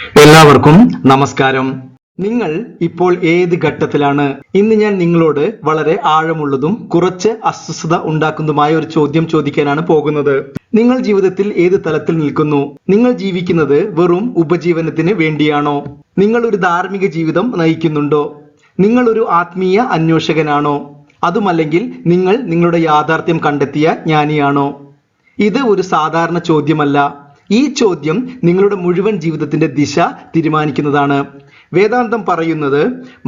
എല്ലാവർക്കും നമസ്കാരം. നിങ്ങൾ ഇപ്പോൾ ഏത് ഘട്ടത്തിലാണ്? ഇന്ന് ഞാൻ നിങ്ങളോട് വളരെ ആഴമുള്ളതും കുറച്ച് അസ്വസ്ഥത ഉണ്ടാക്കുന്നതുമായ ഒരു ചോദ്യം ചോദിക്കാനാണ് പോകുന്നത്. നിങ്ങൾ ജീവിതത്തിൽ ഏത് തലത്തിൽ നിൽക്കുന്നു? നിങ്ങൾ ജീവിക്കുന്നത് വെറും ഉപജീവനത്തിന് വേണ്ടിയാണോ? നിങ്ങൾ ഒരു ധാർമ്മിക ജീവിതം നയിക്കുന്നുണ്ടോ? നിങ്ങൾ ഒരു ആത്മീയ അന്വേഷകനാണോ? അതുമല്ലെങ്കിൽ നിങ്ങൾ നിങ്ങളുടെ യാഥാർത്ഥ്യം കണ്ടെത്തിയ ജ്ഞാനിയാണോ? ഇത് ഒരു സാധാരണ ചോദ്യമല്ല. ഈ ചോദ്യം നിങ്ങളുടെ മുഴുവൻ ജീവിതത്തിന്റെ ദിശ തീരുമാനിക്കുന്നതാണ്. വേദാന്തം പറയുന്നത്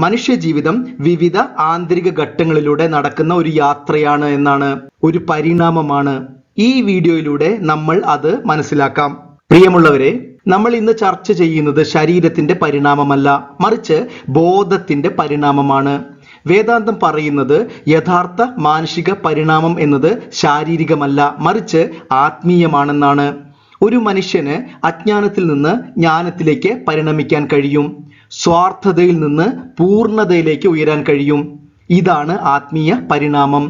മനുഷ്യ ജീവിതം വിവിധ ആന്തരിക ഘട്ടങ്ങളിലൂടെ നടക്കുന്ന ഒരു യാത്രയാണ് എന്നാണ്, ഒരു പരിണാമമാണ്. ഈ വീഡിയോയിലൂടെ നമ്മൾ അത് മനസ്സിലാക്കാം. പ്രിയമുള്ളവരെ, നമ്മൾ ഇന്ന് ചർച്ച ചെയ്യുന്നത് ശരീരത്തിന്റെ പരിണാമമല്ല, മറിച്ച് ബോധത്തിന്റെ പരിണാമമാണ്. വേദാന്തം പറയുന്നത് യഥാർത്ഥ മാനസിക പരിണാമം എന്നത് ശാരീരികമല്ല, മറിച്ച് ആത്മീയമാണെന്നാണ്. ഒരു മനുഷ്യന് അജ്ഞാനത്തിൽ നിന്ന് ജ്ഞാനത്തിലേക്ക് പരിണമിക്കാൻ കഴിയും. സ്വാർത്ഥതയിൽ നിന്ന് പൂർണ്ണതയിലേക്ക് ഉയരാൻ കഴിയും. ഇതാണ് ആത്മീയ പരിണാമം.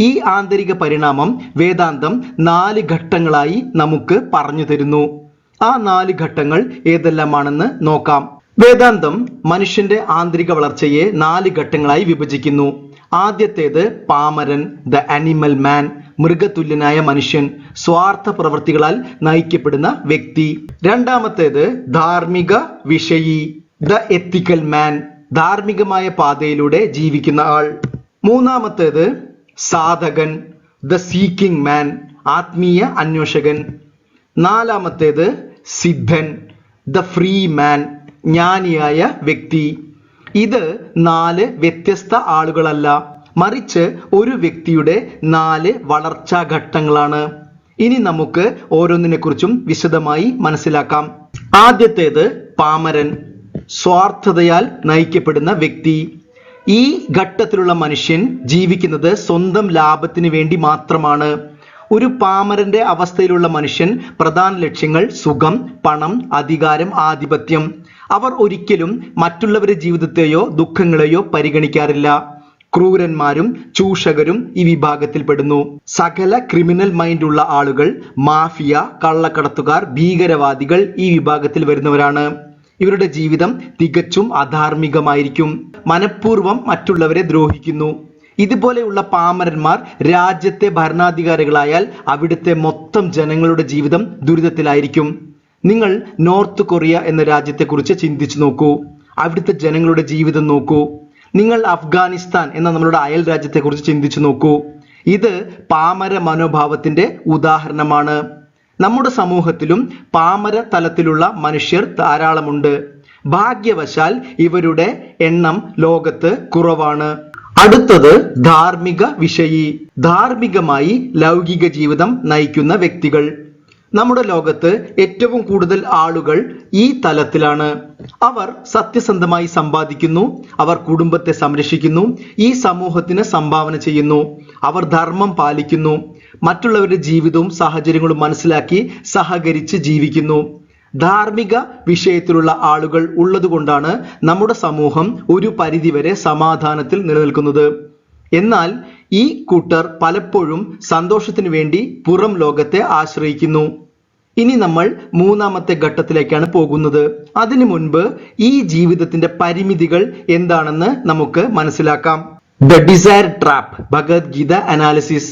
ഈ ആന്തരിക പരിണാമം വേദാന്തം 4 ഘട്ടങ്ങളായി നമുക്ക് പറഞ്ഞു തരുന്നു. ആ 4 ഘട്ടങ്ങൾ ഏതെല്ലാമാണെന്ന് നോക്കാം. വേദാന്തം മനുഷ്യന്റെ ആന്തരിക വളർച്ചയെ 4 ഘട്ടങ്ങളായി വിഭജിക്കുന്നു. ആദ്യത്തേത് പാമരൻ, ദ അനിമൽ മാൻ, മൃഗതുല്യനായ മനുഷ്യൻ, സ്വാർത്ഥ പ്രവൃത്തികളാൽ നയിക്കപ്പെടുന്ന വ്യക്തി. രണ്ടാമത്തേത് ധാർമ്മിക വിഷയി, ദ എത്തിക്കൽ മാൻ, ധാർമ്മികമായ പാതയിലൂടെ ജീവിക്കുന്ന ആൾ. മൂന്നാമത്തേത് സാധകൻ, ദ സീക്കിംഗ് മാൻ, ആത്മീയ അന്വേഷകൻ. നാലാമത്തേത് സിദ്ധൻ, ദ ഫ്രീ മാൻ, ജ്ഞാനിയായ വ്യക്തി. ഇത് 4 വ്യത്യസ്ത ആളുകളല്ല, മറിച്ച് ഒരു വ്യക്തിയുടെ 4 വളർച്ചാ ഘട്ടങ്ങളാണ്. ഇനി നമുക്ക് ഓരോന്നിനെ കുറിച്ചും വിശദമായി മനസ്സിലാക്കാം. ആദ്യത്തേത് പാമരൻ, സ്വാർത്ഥതയാൽ നയിക്കപ്പെടുന്ന വ്യക്തി. ഈ ഘട്ടത്തിലുള്ള മനുഷ്യൻ ജീവിക്കുന്നത് സ്വന്തം ലാഭത്തിന് വേണ്ടി മാത്രമാണ്. ഒരു പാമരന്റെ അവസ്ഥയിലുള്ള മനുഷ്യൻ പ്രധാന ലക്ഷ്യങ്ങൾ സുഖം, പണം, അധികാരം, ആധിപത്യം. അവർ ഒരിക്കലും മറ്റുള്ളവരുടെ ജീവിതത്തെയോ ദുഃഖങ്ങളെയോ പരിഗണിക്കാറില്ല. ക്രൂരന്മാരും ചൂഷകരും ഈ വിഭാഗത്തിൽ പെടുന്നു. സകല ക്രിമിനൽ മൈൻഡ് ഉള്ള ആളുകൾ, മാഫിയ, കള്ളക്കടത്തുകാർ, ഭീകരവാദികൾ ഈ വിഭാഗത്തിൽ വരുന്നവരാണ്. ഇവരുടെ ജീവിതം തികച്ചും അധാർമികമായിരിക്കും. മനഃപൂർവ്വം മറ്റുള്ളവരെ ദ്രോഹിക്കുന്നു. ഇതുപോലെയുള്ള പാമരന്മാർ രാജ്യത്തെ ഭരണാധികാരികളായാൽ അവിടുത്തെ മൊത്തം ജനങ്ങളുടെ ജീവിതം ദുരിതത്തിലായിരിക്കും. നിങ്ങൾ നോർത്ത് കൊറിയ എന്ന രാജ്യത്തെക്കുറിച്ച് ചിന്തിച്ചു നോക്കൂ. അവിടുത്തെ ജനങ്ങളുടെ ജീവിതം നോക്കൂ. നിങ്ങൾ അഫ്ഗാനിസ്ഥാൻ എന്ന നമ്മളുടെ അയൽ രാജ്യത്തെക്കുറിച്ച് ചിന്തിച്ചു നോക്കൂ. ഇത് പാമര മനോഭാവത്തിന്റെ ഉദാഹരണമാണ്. നമ്മുടെ സമൂഹത്തിലും പാമര തലത്തിലുള്ള മനുഷ്യർ ധാരാളമുണ്ട്. ഭാഗ്യവശാൽ ഇവരുടെ എണ്ണം ലോകത്ത് കുറവാണ്. അടുത്തത് ധാർമ്മിക വിഷയി, ധാർമ്മികമായി ലൗകിക ജീവിതം നയിക്കുന്ന വ്യക്തികൾ. നമ്മുടെ ലോകത്ത് ഏറ്റവും കൂടുതൽ ആളുകൾ ഈ തലത്തിലാണ്. അവർ സത്യസന്ധമായി സമ്പാദിക്കുന്നു, അവർ കുടുംബത്തെ സംരക്ഷിക്കുന്നു, ഈ സമൂഹത്തിന് സംഭാവന ചെയ്യുന്നു, അവർ ധർമ്മം പാലിക്കുന്നു, മറ്റുള്ളവരുടെ ജീവിതവും സാഹചര്യങ്ങളും മനസ്സിലാക്കി സഹകരിച്ച് ജീവിക്കുന്നു. ധാർമ്മിക വിഷയത്തിലുള്ള ആളുകൾ ഉള്ളതുകൊണ്ടാണ് നമ്മുടെ സമൂഹം ഒരു പരിധിവരെ സമാധാനത്തിൽ നിലനിൽക്കുന്നത്. എന്നാൽ ഈ കൂട്ടർ പലപ്പോഴും സന്തോഷത്തിന് വേണ്ടി പുറം ലോകത്തെ ആശ്രയിക്കുന്നു. ഇനി നമ്മൾ മൂന്നാമത്തെ ഘട്ടത്തിലേക്കാണ് പോകുന്നത്. അതിനു മുൻപ് ഈ ജീവിതത്തിന്റെ പരിമിതികൾ എന്താണെന്ന് നമുക്ക് മനസ്സിലാക്കാം. The desire trap, Bhagavad Gita analysis.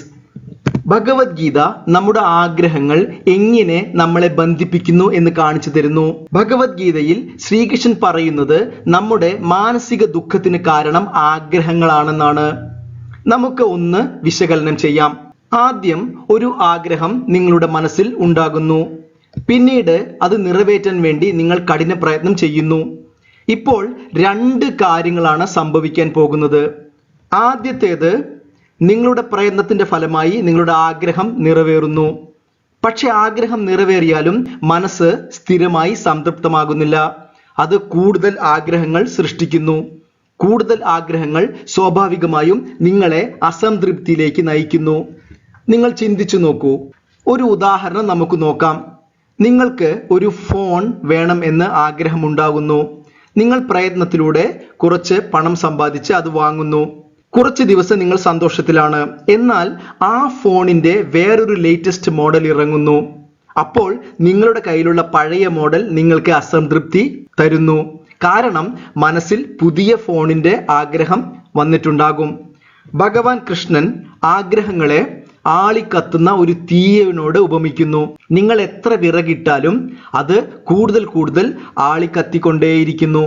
Bhagavad Gita നമ്മുടെ ആഗ്രഹങ്ങൾ എങ്ങനെ നമ്മളെ ബന്ധിപ്പിക്കുന്നു എന്ന് കാണിച്ചു തരുന്നു. ഭഗവത്ഗീതയിൽ ശ്രീകൃഷ്ണൻ പറയുന്നത് നമ്മുടെ മാനസിക ദുഃഖത്തിന് കാരണം ആഗ്രഹങ്ങളാണെന്നാണ്. നമുക്ക് ഒന്ന് വിശകലനം ചെയ്യാം. ആദ്യം ഒരു ആഗ്രഹം നിങ്ങളുടെ മനസ്സിൽ ഉണ്ടാകുന്നു. പിന്നീട് അത് നിറവേറ്റാൻ വേണ്ടി നിങ്ങൾ കഠിന പ്രയത്നം ചെയ്യുന്നു. ഇപ്പോൾ 2 കാര്യങ്ങളാണ് സംഭവിക്കാൻ പോകുന്നത്. ആദ്യത്തേത്, നിങ്ങളുടെ പ്രയത്നത്തിന്റെ ഫലമായി നിങ്ങളുടെ ആഗ്രഹം നിറവേറുന്നു. പക്ഷെ ആഗ്രഹം നിറവേറിയാലും മനസ്സ് സ്ഥിരമായി സംതൃപ്തമാകുന്നില്ല. അത് കൂടുതൽ ആഗ്രഹങ്ങൾ സൃഷ്ടിക്കുന്നു. കൂടുതൽ ആഗ്രഹങ്ങൾ സ്വാഭാവികമായും നിങ്ങളെ അസംതൃപ്തിയിലേക്ക് നയിക്കുന്നു. നിങ്ങൾ ചിന്തിച്ചു നോക്കൂ. ഒരു ഉദാഹരണം നമുക്ക് നോക്കാം. നിങ്ങൾക്ക് ഒരു ഫോൺ വേണം എന്ന് ആഗ്രഹമുണ്ടാകുന്നു. നിങ്ങൾ പ്രയത്നത്തിലൂടെ കുറച്ച് പണം സമ്പാദിച്ച് അത് വാങ്ങുന്നു. കുറച്ച് ദിവസം നിങ്ങൾ സന്തോഷത്തിലാണ്. എന്നാൽ ആ ഫോണിന്റെ വേറൊരു ലേറ്റസ്റ്റ് മോഡൽ ഇറങ്ങുന്നു. അപ്പോൾ നിങ്ങളുടെ കയ്യിലുള്ള പഴയ മോഡൽ നിങ്ങൾക്ക് അസംതൃപ്തി തരുന്നു. കാരണം മനസ്സിൽ പുതിയ ഫോണിന്റെ ആഗ്രഹം വന്നിട്ടുണ്ടാകും. ഭഗവാൻ കൃഷ്ണൻ ആഗ്രഹങ്ങളെ ആളിക്കത്തുന്ന ഒരു തീയനോട് ഉപമിക്കുന്നു. നിങ്ങൾ എത്ര വിറകിട്ടാലും അത് കൂടുതൽ കൂടുതൽ ആളിക്കത്തിക്കൊണ്ടേയിരിക്കുന്നു.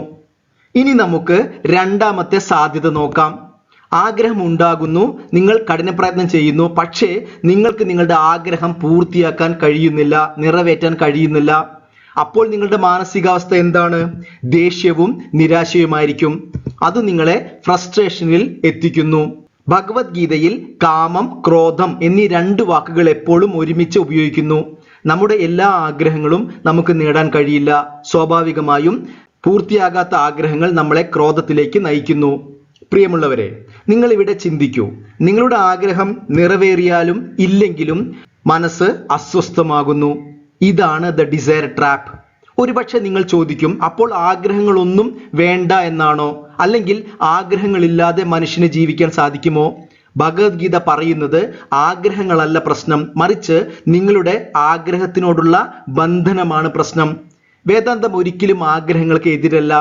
ഇനി നമുക്ക് രണ്ടാമത്തെ സാധ്യത നോക്കാം. ആഗ്രഹം ഉണ്ടാകുന്നു, നിങ്ങൾ കഠിനപ്രയത്നം ചെയ്യുന്നു, പക്ഷേ നിങ്ങൾക്ക് നിങ്ങളുടെ ആഗ്രഹം പൂർത്തിയാക്കാൻ കഴിയുന്നില്ല, നിറവേറ്റാൻ കഴിയുന്നില്ല. അപ്പോൾ നിങ്ങളുടെ മാനസികാവസ്ഥ എന്താണ്? ദേഷ്യവും നിരാശയുമായിരിക്കും. അത് നിങ്ങളെ ഫ്രസ്ട്രേഷനിൽ എത്തിക്കുന്നു. ഭഗവത്ഗീതയിൽ കാമം, ക്രോധം എന്നീ രണ്ട് വാക്കുകൾ എപ്പോഴും ഒരുമിച്ച് ഉപയോഗിക്കുന്നു. നമ്മുടെ എല്ലാ ആഗ്രഹങ്ങളും നമുക്ക് നേടാൻ കഴിയില്ല. സ്വാഭാവികമായും പൂർത്തിയാകാത്ത ആഗ്രഹങ്ങൾ നമ്മളെ ക്രോധത്തിലേക്ക് നയിക്കുന്നു. പ്രിയമുള്ളവരെ, നിങ്ങൾ ഇവിടെ ചിന്തിക്കൂ. നിങ്ങളുടെ ആഗ്രഹം നിറവേറിയാലും ഇല്ലെങ്കിലും മനസ്സ് അസ്വസ്ഥമാകുന്നു. ഇതാണ് ദ ഡിസയർ ട്രാപ്പ്. ഒരുപക്ഷെ നിങ്ങൾ ചോദിക്കും, അപ്പോൾ ആഗ്രഹങ്ങളൊന്നും വേണ്ട എന്നാണോ? അല്ലെങ്കിൽ ആഗ്രഹങ്ങളില്ലാതെ മനുഷ്യന് ജീവിക്കാൻ സാധിക്കുമോ? ഭഗവത്ഗീത പറയുന്നത് ആഗ്രഹങ്ങളല്ല പ്രശ്നം, മറിച്ച് നിങ്ങളുടെ ആഗ്രഹത്തിനോടുള്ള ബന്ധനമാണ് പ്രശ്നം. വേദാന്തം ഒരിക്കലും ആഗ്രഹങ്ങൾക്ക് എതിരല്ല,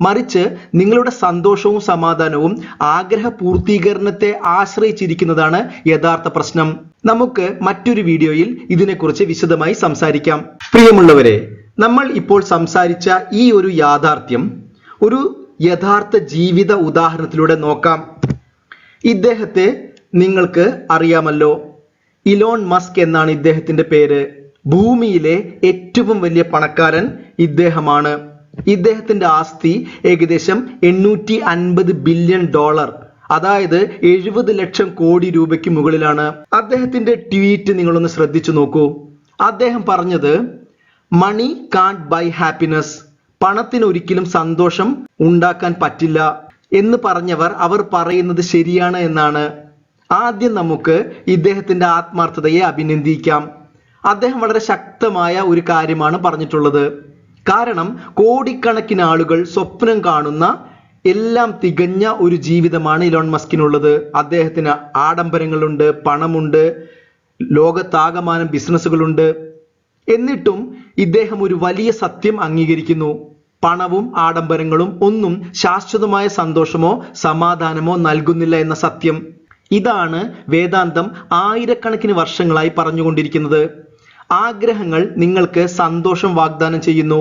മറിച്ച് നിങ്ങളുടെ സന്തോഷവും സമാധാനവും ആഗ്രഹ പൂർത്തീകരണത്തെ ആശ്രയിച്ചിരിക്കുന്നതാണ് യഥാർത്ഥ പ്രശ്നം. നമുക്ക് മറ്റൊരു വീഡിയോയിൽ ഇതിനെക്കുറിച്ച് വിശദമായി സംസാരിക്കാം. പ്രിയമുള്ളവരെ, നമ്മൾ ഇപ്പോൾ സംസാരിച്ച ഈ ഒരു യാഥാർത്ഥ്യം ഒരു യഥാർത്ഥ ജീവിത ഉദാഹരണത്തിലൂടെ നോക്കാം. ഇദ്ദേഹത്തെ നിങ്ങൾക്ക് അറിയാമല്ലോ. ഇലോൺ മസ്ക് എന്നാണ് ഇദ്ദേഹത്തിന്റെ പേര്. ഭൂമിയിലെ ഏറ്റവും വലിയ പണക്കാരൻ ഇദ്ദേഹമാണ്. ഇദ്ദേഹത്തിന്റെ ആസ്തി ഏകദേശം 850 ബില്യൺ ഡോളർ, അതായത് 70 ലക്ഷം കോടി രൂപയ്ക്ക് മുകളിലാണ്. അദ്ദേഹത്തിന്റെ ട്വീറ്റ് നിങ്ങളൊന്ന് ശ്രദ്ധിച്ചു നോക്കൂ. അദ്ദേഹം പറഞ്ഞത്, മണി കാൺട്ട് ബൈ ഹാപ്പിനെസ്, പണത്തിന് ഒരിക്കലും സന്തോഷം ഉണ്ടാക്കാൻ പറ്റില്ല എന്ന് പറഞ്ഞവർ അവർ പറയുന്നത് ശരിയാണ് എന്നാണ്. ആദ്യം നമുക്ക് ഇദ്ദേഹത്തിന്റെ ആത്മാർത്ഥതയെ അഭിനന്ദിക്കാം. അദ്ദേഹം വളരെ ശക്തമായ ഒരു കാര്യമാണ് പറഞ്ഞിട്ടുള്ളത്. കാരണം കോടിക്കണക്കിന് ആളുകൾ സ്വപ്നം കാണുന്ന എല്ലാം തികഞ്ഞ ഒരു ജീവിതമാണ് ഇലോൺ മസ്കിനുള്ളത്. അദ്ദേഹത്തിന് ആഡംബരങ്ങളുണ്ട്, പണമുണ്ട്, ലോകത്താകമാനം ബിസിനസ്സുകളുണ്ട്. എന്നിട്ടും ഇദ്ദേഹം ഒരു വലിയ സത്യം അംഗീകരിക്കുന്നു. പണവും ആഡംബരങ്ങളും ഒന്നും ശാശ്വതമായ സന്തോഷമോ സമാധാനമോ നൽകുന്നില്ല എന്ന സത്യം. ഇതാണ് വേദാന്തം ആയിരക്കണക്കിന് വർഷങ്ങളായി പറഞ്ഞുകൊണ്ടിരിക്കുന്നത്. ആഗ്രഹങ്ങൾ നിങ്ങൾക്ക് സന്തോഷം വാഗ്ദാനം ചെയ്യുന്നു.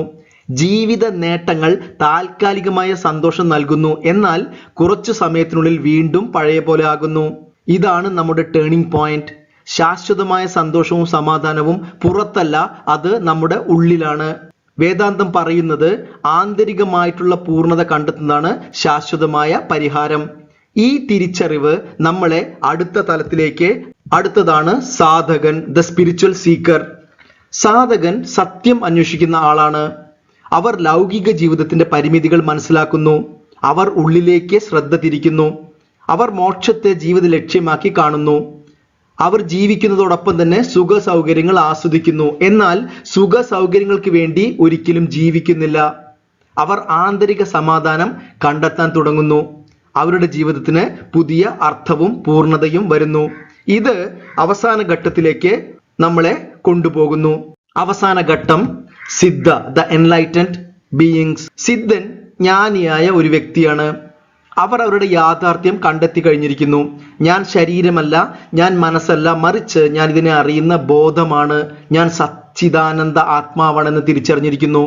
ജീവിത നേട്ടങ്ങൾ താൽക്കാലികമായ സന്തോഷം നൽകുന്നു, എന്നാൽ കുറച്ചു സമയത്തിനുള്ളിൽ വീണ്ടും പഴയ പോലെ ആകുന്നു. ഇതാണ് നമ്മുടെ ടേണിംഗ് പോയിന്റ്. ശാശ്വതമായ സന്തോഷവും സമാധാനവും പുറത്തല്ല, അത് നമ്മുടെ ഉള്ളിലാണ്. വേദാന്തം പറയുന്നത് ആന്തരികമായിട്ടുള്ള പൂർണ്ണത കണ്ടെത്തുന്നതാണ് ശാശ്വതമായ പരിഹാരം. ഈ തിരിച്ചറിവ് നമ്മളെ അടുത്ത തലത്തിലേക്ക്, അടുത്തതാണ് സാധകൻ, ദ സ്പിരിച്വൽ സീക്കർ. സാധകൻ സത്യം അന്വേഷിക്കുന്ന ആളാണ്. അവർ ലൗകിക ജീവിതത്തിന്റെ പരിമിതികൾ മനസ്സിലാക്കുന്നു. അവർ ഉള്ളിലേക്ക് ശ്രദ്ധ തിരിക്കുന്നു. അവർ മോക്ഷത്തെ ജീവിത ലക്ഷ്യമാക്കി കാണുന്നു. അവർ ജീവിക്കുന്നതോടൊപ്പം തന്നെ സുഖ സൗകര്യങ്ങൾ ആസ്വദിക്കുന്നു. എന്നാൽ സുഖ സൗകര്യങ്ങൾക്ക് വേണ്ടി ഒരിക്കലും ജീവിക്കുന്നില്ല. അവർ ആന്തരിക സമാധാനം കണ്ടെത്താൻ തുടങ്ങുന്നു. അവരുടെ ജീവിതത്തിന് പുതിയ അർത്ഥവും പൂർണ്ണതയും വരുന്നു. ഇത് അവസാന ഘട്ടത്തിലേക്ക് നമ്മളെ കൊണ്ടുപോകുന്നു. അവസാന ഘട്ടം സിദ്ധ, ദ എൻലൈറ്റൻഡ് ബീയിങ്സ്. സിദ്ധൻ ജ്ഞാനിയായ ഒരു വ്യക്തിയാണ്. അവർ അവരുടെ യാഥാർത്ഥ്യം കണ്ടെത്തി കഴിഞ്ഞിരിക്കുന്നു. ഞാൻ ശരീരമല്ല, ഞാൻ മനസ്സല്ല, മറിച്ച് ഞാൻ ഇതിനെ അറിയുന്ന ബോധമാണ്, ഞാൻ സച്ചിദാനന്ദ ആത്മാവാണെന്ന് തിരിച്ചറിഞ്ഞിരിക്കുന്നു.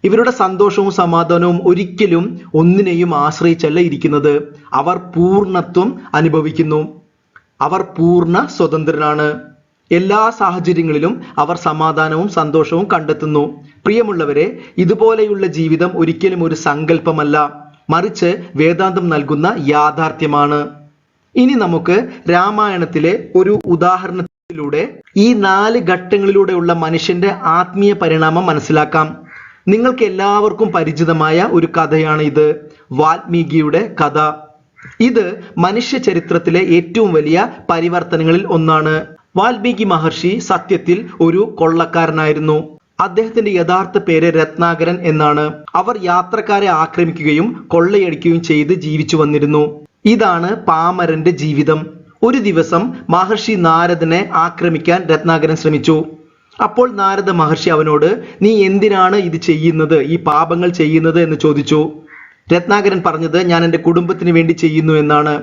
ഇവരുടെ സന്തോഷവും സമാധാനവും ഒരിക്കലും ഒന്നിനെയും ആശ്രയിച്ചല്ല ഇരിക്കുന്നത്. അവർ പൂർണ്ണത്വം അനുഭവിക്കുന്നു. അവർ പൂർണ്ണ സ്വതന്ത്രനാണ്. എല്ലാ സാഹചര്യങ്ങളിലും അവർ സമാധാനവും സന്തോഷവും കണ്ടെത്തുന്നു. പ്രിയമുള്ളവരെ, ഇതുപോലെയുള്ള ജീവിതം ഒരിക്കലും ഒരു സങ്കല്പമല്ല, മറിച്ച് വേദാന്തം നൽകുന്ന യാഥാർത്ഥ്യമാണ്. ഇനി നമുക്ക് രാമായണത്തിലെ ഒരു ഉദാഹരണത്തിലൂടെ ഈ 4 ഘട്ടങ്ങളിലൂടെയുള്ള മനുഷ്യന്റെ ആത്മീയ പരിണാമം മനസ്സിലാക്കാം. നിങ്ങൾക്ക് എല്ലാവർക്കും പരിചിതമായ ഒരു കഥയാണ് ഇത്, വാൽമീകിയുടെ കഥ. ഇത് മനുഷ്യ ചരിത്രത്തിലെ ഏറ്റവും വലിയ പരിവർത്തനങ്ങളിൽ ഒന്നാണ്. വാൽമീകി മഹർഷി സത്യത്തിൽ ഒരു കൊള്ളക്കാരനായിരുന്നു. അദ്ദേഹത്തിന്റെ യഥാർത്ഥ പേര് രത്നാകരൻ എന്നാണ്. അവർ യാത്രക്കാരെ ആക്രമിക്കുകയും കൊള്ളയടിക്കുകയും ചെയ്ത് ജീവിച്ചു വന്നിരുന്നു. ഇതാണ് പാമരന്റെ ജീവിതം. ഒരു ദിവസം മഹർഷി നാരദനെ ആക്രമിക്കാൻ രത്നാകരൻ ശ്രമിച്ചു. അപ്പോൾ നാരദ മഹർഷി അവനോട് നീ എന്തിനാണ് ഇത് ചെയ്യുന്നത്, ഈ പാപങ്ങൾ ചെയ്യുന്നത് എന്ന് ചോദിച്ചു. രത്നാകരൻ പറഞ്ഞത് ഞാൻ എൻ്റെ കുടുംബത്തിന് വേണ്ടി ചെയ്യുന്നു എന്നാണ്.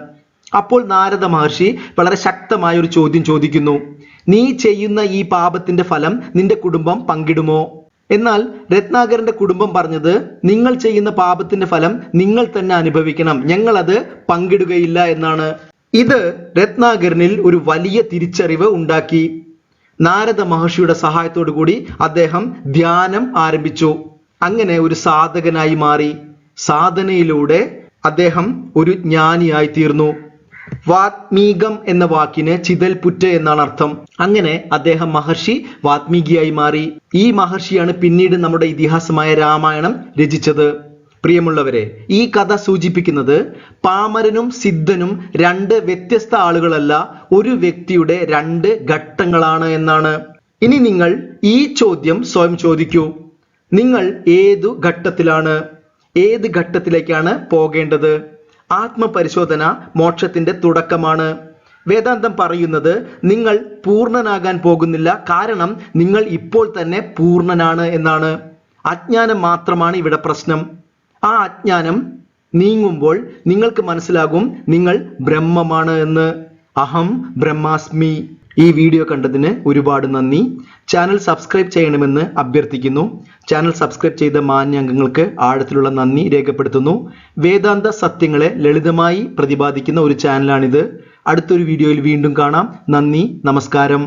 അപ്പോൾ നാരദ മഹർഷി വളരെ ശക്തമായ ഒരു ചോദ്യം ചോദിക്കുന്നു. നീ ചെയ്യുന്ന ഈ പാപത്തിന്റെ ഫലം നിന്റെ കുടുംബം പങ്കിടുമോ? എന്നാൽ രത്നാകരന്റെ കുടുംബം പറഞ്ഞത് നിങ്ങൾ ചെയ്യുന്ന പാപത്തിന്റെ ഫലം നിങ്ങൾ തന്നെ അനുഭവിക്കണം, ഞങ്ങൾ അത് പങ്കിടുകയില്ല എന്നാണ്. ഇത് രത്നാകരനിൽ ഒരു വലിയ തിരിച്ചറിവ് ഉണ്ടാക്കി. നാരദ മഹർഷിയുടെ സഹായത്തോടു കൂടി അദ്ദേഹം ധ്യാനം ആരംഭിച്ചു. അങ്ങനെ ഒരു സാധകനായി മാറി. സാധനയിലൂടെ അദ്ദേഹം ഒരു ജ്ഞാനിയായി തീർന്നു. വാത്മീകം എന്ന വാക്കിന് ചിതൽപുറ്റ് എന്നാണ് അർത്ഥം. അങ്ങനെ അദ്ദേഹം മഹർഷി വാത്മീകിയായി മാറി. ഈ മഹർഷിയാണ് പിന്നീട് നമ്മുടെ ഇതിഹാസമായ രാമായണം രചിച്ചത്. പ്രിയമുള്ളവരെ, ഈ കഥ സൂചിപ്പിക്കുന്നത് പാമരനും സിദ്ധനും രണ്ട് വ്യത്യസ്ത ആളുകളല്ല, ഒരു വ്യക്തിയുടെ രണ്ട് ഘട്ടങ്ങളാണ് എന്നാണ്. ഇനി നിങ്ങൾ ഈ ചോദ്യം സ്വയം ചോദിക്കൂ. നിങ്ങൾ ഏതു ഘട്ടത്തിലാണ്? ഏത് ഘട്ടത്തിലേക്കാണ് പോകേണ്ടത്? ആത്മപരിശോധന മോക്ഷത്തിന്റെ തുടക്കമാണ്. വേദാന്തം പറയുന്നത് നിങ്ങൾ പൂർണ്ണനാകാൻ പോകുന്നില്ല, കാരണം നിങ്ങൾ ഇപ്പോൾ തന്നെ പൂർണ്ണനാണ് എന്നാണ്. അജ്ഞാനം മാത്രമാണ് ഇവിടെ പ്രശ്നം. ആ അജ്ഞാനം നീങ്ങുമ്പോൾ നിങ്ങൾക്ക് മനസ്സിലാകും നിങ്ങൾ ബ്രഹ്മമാണ് എന്ന്. അഹം ബ്രഹ്മാസ്മി. ഈ വീഡിയോ കണ്ടതിന് ഒരുപാട് നന്ദി. ചാനൽ സബ്സ്ക്രൈബ് ചെയ്യണമെന്ന് അഭ്യർത്ഥിക്കുന്നു. ചാനൽ സബ്സ്ക്രൈബ് ചെയ്ത മാന്യാംഗങ്ങൾക്ക് ആഴത്തിലുള്ള നന്ദി രേഖപ്പെടുത്തുന്നു. വേദാന്ത സത്യങ്ങളെ ലളിതമായി പ്രതിപാദിക്കുന്ന ഒരു ചാനലാണിത്. അടുത്തൊരു വീഡിയോയിൽ വീണ്ടും കാണാം. നന്ദി, നമസ്കാരം.